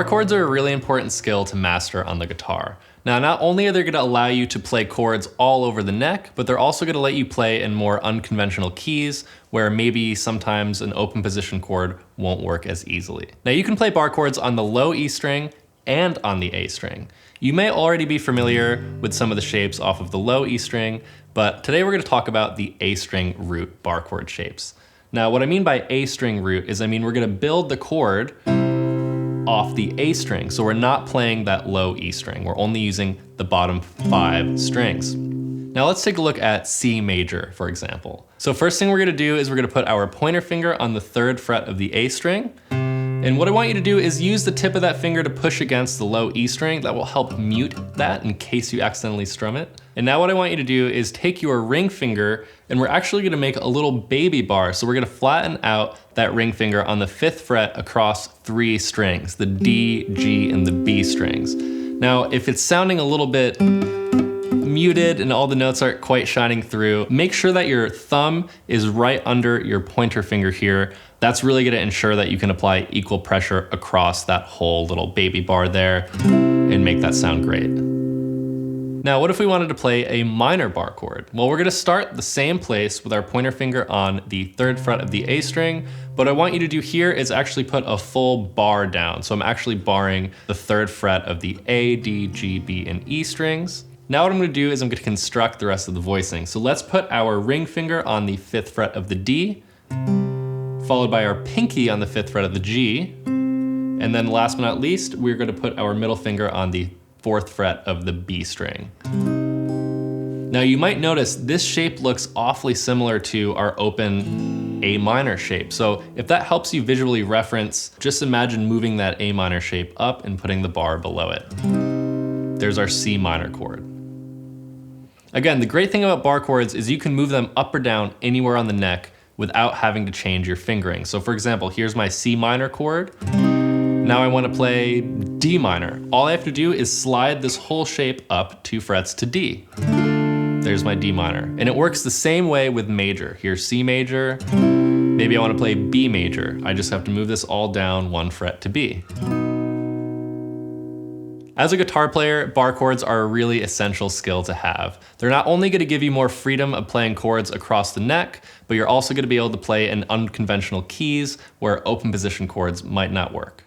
Bar chords are a really important skill to master on the guitar. Now, not only are they gonna allow you to play chords all over the neck, but they're also gonna let you play in more unconventional keys where maybe sometimes an open position chord won't work as easily. Now, you can play bar chords on the low E string and on the A string. You may already be familiar with some of the shapes off of the low E string, but today we're gonna talk about the A string root bar chord shapes. Now, what I mean by A string root is we're gonna build the chord off the A string. So we're not playing that low E string. We're only using the bottom 5 strings. Now let's take a look at C major, for example. So first thing we're gonna do is we're gonna put our pointer finger on the 3rd fret of the A string. And what I want you to do is use the tip of that finger to push against the low E string. That will help mute that in case you accidentally strum it. And now what I want you to do is take your ring finger and we're actually gonna make a little baby bar. So we're gonna flatten out that ring finger on the 5th fret across 3 strings, the D, G, and the B strings. Now, if it's sounding a little bit muted and all the notes aren't quite shining through, make sure that your thumb is right under your pointer finger here. That's really gonna ensure that you can apply equal pressure across that whole little baby bar there and make that sound great. Now, what if we wanted to play a minor bar chord? Well, we're gonna start the same place with our pointer finger on the 3rd fret of the A string. What I want you to do here is actually put a full bar down. So I'm actually barring the 3rd fret of the A, D, G, B, and E strings. Now what I'm gonna do is I'm gonna construct the rest of the voicing. So let's put our ring finger on the 5th fret of the D, followed by our pinky on the 5th fret of the G. And then last but not least, we're gonna put our middle finger on the 4th fret of the B string. Now you might notice this shape looks awfully similar to our open A minor shape. So if that helps you visually reference, just imagine moving that A minor shape up and putting the bar below it. There's our C minor chord. Again, the great thing about bar chords is you can move them up or down anywhere on the neck without having to change your fingering. So for example, here's my C minor chord. Now I want to play D minor. All I have to do is slide this whole shape up 2 frets to D. There's my D minor. And it works the same way with major. Here's C major. Maybe I want to play B major. I just have to move this all down 1 fret to B. As a guitar player, bar chords are a really essential skill to have. They're not only going to give you more freedom of playing chords across the neck, but you're also going to be able to play in unconventional keys where open position chords might not work.